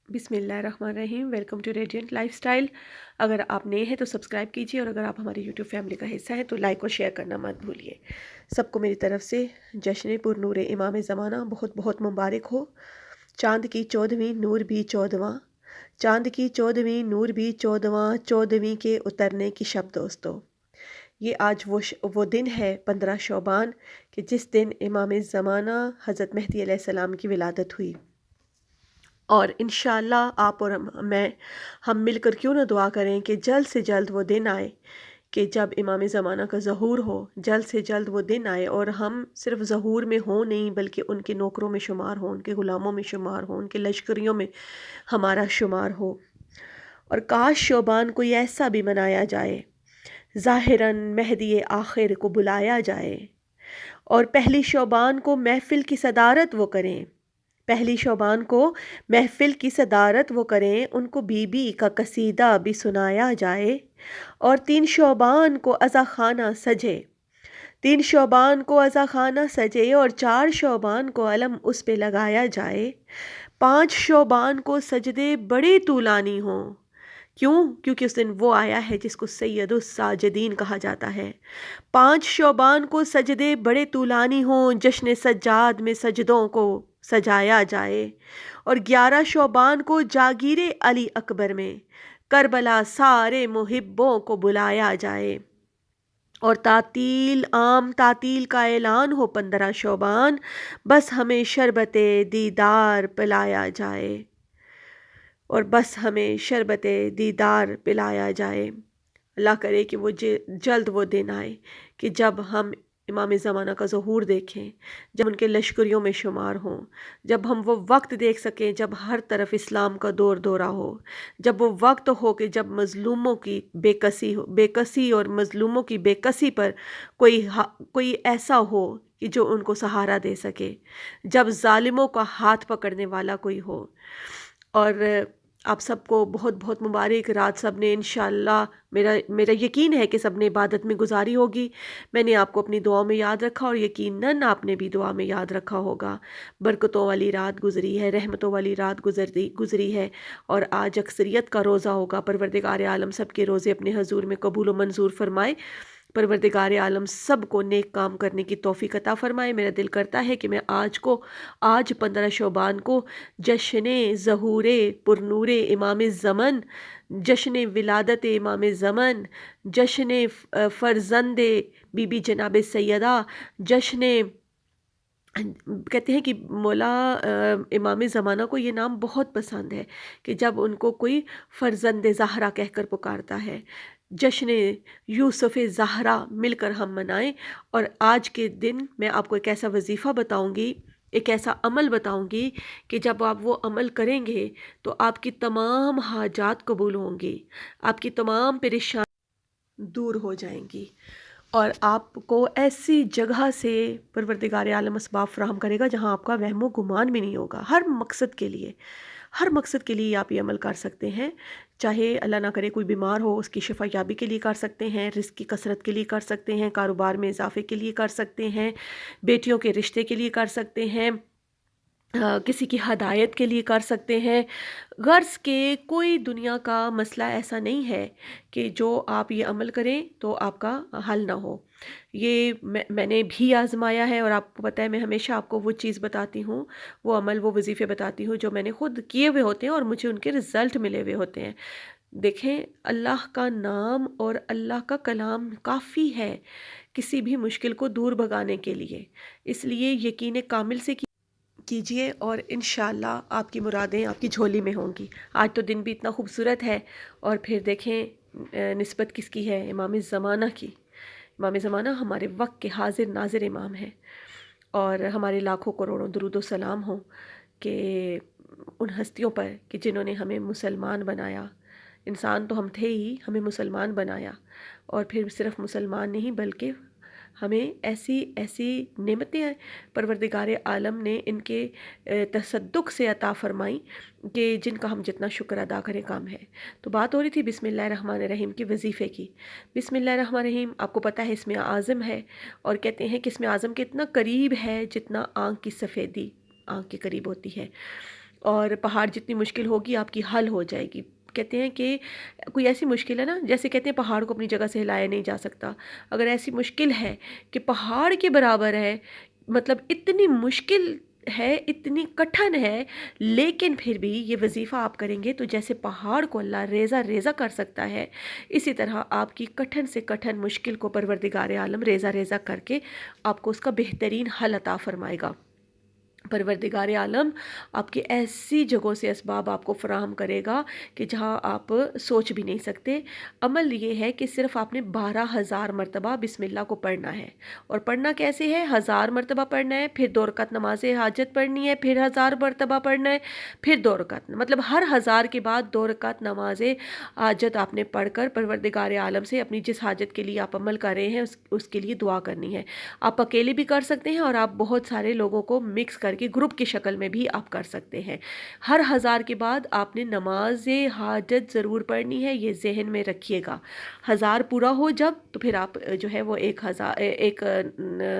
بسم اللہ الرحمن الرحیم، welcome to radiant life style. اگر آپ نئے ہیں تو سبسکرائب کیجیے، اور اگر آپ ہماری یوٹیوب فیملی کا حصہ ہیں تو لائک اور شیئر کرنا مت بھولیے۔ سب کو میری طرف سے جشن پر نور امام زمانہ بہت بہت مبارک ہو۔ چاند کی 14ویں نور بھی 14واں، چاند کی 14ویں نور بھی 14واں، 14ویں کے اترنے کی شب دوستو۔ یہ آج وہ دن ہے 15 شعبان کہ جس دن امام زمانہ حضرت مہدی علیہ السلام کی ولادت ہوئی، اور انشاءاللہ آپ اور ہم مل کر کیوں نہ دعا کریں کہ جلد سے جلد وہ دن آئے کہ جب امام زمانہ کا ظہور ہو، جلد سے جلد وہ دن آئے اور ہم صرف ظہور میں ہوں نہیں بلکہ ان کے نوکروں میں شمار ہوں، ان کے غلاموں میں شمار ہوں، ان کے لشکریوں میں ہمارا شمار ہو۔ اور کاش شعبان کوئی ایسا بھی منایا جائے، ظاہراً مہدی آخر کو بلایا جائے، اور پہلی شعبان کو محفل کی صدارت وہ کریں، پہلی شعبان کو محفل کی صدارت وہ کریں، ان کو بی بی کا قصیدہ بھی سنایا جائے، اور 3 شعبان کو عزا خانہ سجے، 3 شعبان کو عزا خانہ سجے، اور 4 شعبان کو علم اس پہ لگایا جائے، 5 شعبان کو سجدے بڑے طولانی ہوں۔ کیونکہ اس دن وہ آیا ہے جس کو سید الساجدین کہا جاتا ہے۔ 5 شعبان کو سجدے بڑے طولانی ہوں، جشن سجاد میں سجدوں کو سجایا جائے، اور 11 شعبان کو جاگیر علی اکبر میں کربلا سارے محبوں کو بلایا جائے، اور تعطیل کا اعلان ہو 15 شعبان، بس ہمیں شربت دیدار پلایا جائے، اور بس ہمیں شربت دیدار پلایا جائے۔ اللہ کرے کہ وہ جلد وہ دن آئے کہ جب ہم امام زمانہ کا ظہور دیکھیں، جب ان کے لشکریوں میں شمار ہوں، جب ہم وہ وقت دیکھ سکیں جب ہر طرف اسلام کا دور دورہ ہو، جب وہ وقت ہو کہ جب مظلوموں کی بے کسی اور مظلوموں کی بے کسی پر کوئی ایسا ہو کہ جو ان کو سہارا دے سکے، جب ظالموں کا ہاتھ پکڑنے والا کوئی ہو۔ اور آپ سب کو بہت بہت مبارک رات، سب نے انشاءاللہ میرا یقین ہے کہ سب نے عبادت میں گزاری ہوگی۔ میں نے آپ کو اپنی دعاؤں میں یاد رکھا، اور یقیناً آپ نے بھی دعا میں یاد رکھا ہوگا۔ برکتوں والی رات گزری ہے، رحمتوں والی رات گزری ہے، اور آج اکثریت کا روزہ ہوگا۔ پروردگار عالم سب کے روزے اپنے حضور میں قبول و منظور فرمائے۔ پروردگار عالم سب کو نیک کام کرنے کی توفیق عطا فرمائے۔ میرا دل کرتا ہے کہ میں آج 15 شعبان کو جشن ظہور پرنور امام زمن، جشن ولادت امام زمن، جشن فرزند بی بی جناب سیدہ، کہتے ہیں کہ مولا امام زمانہ کو یہ نام بہت پسند ہے کہ جب ان کو کوئی فرزند زہرا کہہ کر پکارتا ہے۔ جشن یوسف زہرا مل کر ہم منائیں، اور آج کے دن میں آپ کو ایک ایسا وظیفہ بتاؤں گی، ایک ایسا عمل بتاؤں گی کہ جب آپ وہ عمل کریں گے تو آپ کی تمام حاجات قبول ہوں گی، آپ کی تمام پریشانی دور ہو جائیں گی، اور آپ کو ایسی جگہ سے پروردگار عالم اسباب فراہم کرے گا جہاں آپ کا وہم و گمان بھی نہیں ہوگا۔ ہر مقصد کے لیے آپ یہ عمل کر سکتے ہیں، چاہے اللہ نہ کرے کوئی بیمار ہو اس کی شفا یابی کے لیے کر سکتے ہیں، رزق کی کثرت کے لیے کر سکتے ہیں، کاروبار میں اضافے کے لیے کر سکتے ہیں، بیٹیوں کے رشتے کے لیے کر سکتے ہیں، کسی کی ہدایت کے لیے کر سکتے ہیں۔ غرض کہ کوئی دنیا کا مسئلہ ایسا نہیں ہے کہ جو آپ یہ عمل کریں تو آپ کا حل نہ ہو۔ یہ میں نے بھی آزمایا ہے، اور آپ کو پتہ ہے میں ہمیشہ آپ کو وہ چیز بتاتی ہوں، وہ عمل، وہ وظیفے بتاتی ہوں جو میں نے خود کیے ہوئے ہوتے ہیں اور مجھے ان کے رزلٹ ملے ہوئے ہوتے ہیں۔ دیکھیں، اللہ کا نام اور اللہ کا کلام کافی ہے کسی بھی مشکل کو دور بھگانے کے لیے، اس لیے یقین کامل سے کیجئے، اور انشاءاللہ آپ کی مرادیں آپ کی جھولی میں ہوں گی۔ آج تو دن بھی اتنا خوبصورت ہے، اور پھر دیکھیں نسبت کس کی ہے؟ امام زمانہ کی۔ امام زمانہ ہمارے وقت کے حاضر ناظر امام ہیں، اور ہمارے لاکھوں کروڑوں درود و سلام ہوں کہ ان ہستیوں پر کہ جنہوں نے ہمیں مسلمان بنایا۔ انسان تو ہم تھے ہی، ہمیں مسلمان بنایا، اور پھر صرف مسلمان نہیں بلکہ ہمیں ایسی نعمتیں پروردگار عالم نے ان کے تصدق سے عطا فرمائی کہ جن کا ہم جتنا شکر ادا کریں کم ہے۔ تو بات ہو رہی تھی بسم اللہ الرحمن الرحیم کے وظیفے کی۔ بسم اللہ الرحمن الرحیم آپ کو پتہ ہے اسم اعظم ہے، اور کہتے ہیں کہ اسم اعظم کے اتنا قریب ہے جتنا آنکھ کی سفیدی آنکھ کے قریب ہوتی ہے، اور پہاڑ جتنی مشکل ہوگی آپ کی حل ہو جائے گی۔ کہتے ہیں کہ کوئی ایسی مشکل ہے نا، جیسے کہتے ہیں پہاڑ کو اپنی جگہ سے ہلایا نہیں جا سکتا، اگر ایسی مشکل ہے کہ پہاڑ کے برابر ہے، مطلب اتنی مشکل ہے، اتنی کٹھن ہے، لیکن پھر بھی یہ وظیفہ آپ کریں گے تو جیسے پہاڑ کو اللہ ریزہ ریزہ کر سکتا ہے، اسی طرح آپ کی کٹھن سے کٹھن مشکل کو پروردگار عالم ریزہ ریزہ کر کے آپ کو اس کا بہترین حل عطا فرمائے گا۔ پروردگار عالم آپ کی ایسی جگہوں سے اسباب آپ کو فراہم کرے گا کہ جہاں آپ سوچ بھی نہیں سکتے۔ عمل یہ ہے کہ صرف آپ نے 12,000 مرتبہ بسم اللہ کو پڑھنا ہے، اور پڑھنا کیسے ہے؟ 1000 مرتبہ پڑھنا ہے، پھر 2 رکعت نماز حاجت پڑھنی ہے، پھر 1000 مرتبہ پڑھنا ہے، پھر 2 رکعت، مطلب ہر 1000 کے بعد 2 رکعت نماز حاجت آپ نے پڑھ کر پروردگار عالم سے اپنی جس حاجت کے لیے آپ عمل کر رہے ہیں اس کے لیے دعا کرنی ہے۔ آپ اکیلے بھی کر سکتے ہیں، اور آپ بہت سارے لوگوں کو مکس کر کے گروپ کی شکل میں بھی آپ کر سکتے ہیں۔ ہر 1000 کے بعد آپ نے نماز حاجت ضرور پڑھنی ہے، یہ ذہن میں رکھیے گا۔ 1000 پورا ہو جب تو پھر آپ جو ہے وہ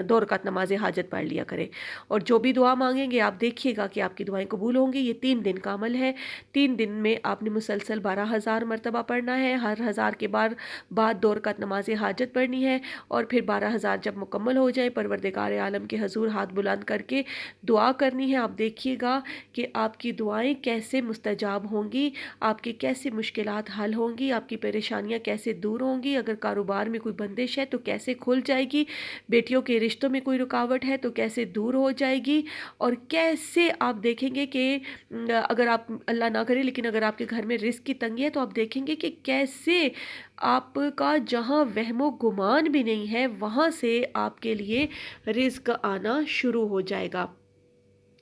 2 رکعت نماز حاجت پڑھ لیا کریں، اور جو بھی دعا مانگیں گے آپ دیکھیے گا کہ آپ کی دعائیں قبول ہوں گی۔ یہ 3 دن کا عمل ہے، 3 دن میں آپ نے مسلسل 12,000 مرتبہ پڑھنا ہے، ہر 1000 کے بعد 2 رکعت نماز حاجت پڑھنی ہے، اور پھر 12,000 جب مکمل ہو جائے پروردگار عالم کے حضور ہاتھ بلند کر کے دعا کرنی ہے۔ آپ دیکھیے گا کہ آپ کی دعائیں کیسے مستجاب ہوں گی، آپ کی کیسے مشکلات حل ہوں گی، آپ کی پریشانیاں کیسے دور ہوں گی، اگر کاروبار میں کوئی بندش ہے تو کیسے کھل جائے گی، بیٹیوں کے رشتوں میں کوئی رکاوٹ ہے تو کیسے دور ہو جائے گی، اور کیسے آپ دیکھیں گے کہ اگر آپ اللہ نہ کرے لیکن اگر آپ کے گھر میں رزق کی تنگی ہے تو آپ دیکھیں گے کہ کیسے آپ کا جہاں وہم و گمان بھی نہیں ہے وہاں سے آپ کے لیے رزق آنا شروع ہو جائے گا۔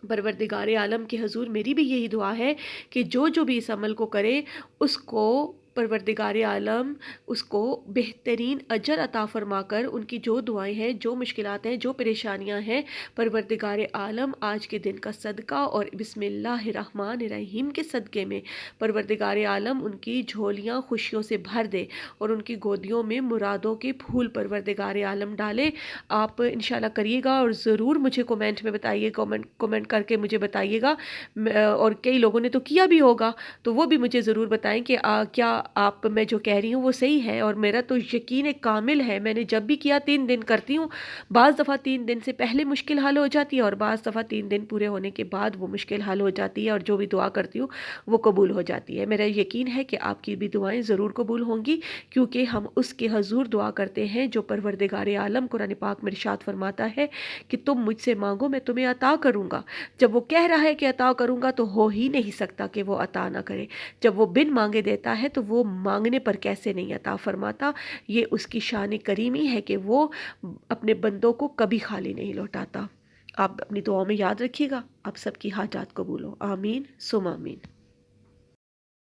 پروردگار عالم کے حضور میری بھی یہی دعا ہے کہ جو بھی اس عمل کو کرے اس کو پروردگار عالم اس کو بہترین اجر عطا فرما کر ان کی جو دعائیں ہیں، جو مشکلات ہیں، جو پریشانیاں ہیں، پروردگار عالم آج کے دن کا صدقہ اور بسم اللہ الرحمن الرحیم کے صدقے میں پروردگار عالم ان کی جھولیاں خوشیوں سے بھر دے اور ان کی گودیوں میں مرادوں کے پھول پروردگار عالم ڈالے۔ آپ انشاءاللہ کریے گا اور ضرور مجھے کومنٹ میں بتائیے، کومنٹ کر کے مجھے بتائیے گا، اور کئی لوگوں نے تو کیا بھی ہوگا تو وہ بھی مجھے ضرور بتائیں کہ کیا آپ میں جو کہہ رہی ہوں وہ صحیح ہے، اور میرا تو یقین کامل ہے، میں نے جب بھی کیا 3 دن کرتی ہوں، بعض دفعہ 3 دن سے پہلے مشکل حل ہو جاتی ہے اور بعض دفعہ 3 دن پورے ہونے کے بعد وہ مشکل حل ہو جاتی ہے، اور جو بھی دعا کرتی ہوں وہ قبول ہو جاتی ہے۔ میرا یقین ہے کہ آپ کی بھی دعائیں ضرور قبول ہوں گی، کیونکہ ہم اس کے حضور دعا کرتے ہیں جو پروردگار عالم قرآن پاک میں ارشاد فرماتا ہے کہ تم مجھ سے مانگو میں تمہیں عطا کروں گا۔ جب وہ کہہ رہا ہے کہ عطا کروں گا تو ہو ہی نہیں سکتا کہ وہ عطا نہ کرے۔ جب وہ بن مانگے دیتا ہے تو وہ مانگنے پر کیسے نہیں عطا فرماتا۔ یہ اس کی شان کریمی ہے کہ وہ اپنے بندوں کو کبھی خالی نہیں لوٹاتا۔ آپ اپنی دعاؤں میں یاد رکھیے گا، آپ سب کی حاجات قبول ہو، آمین ثم آمین۔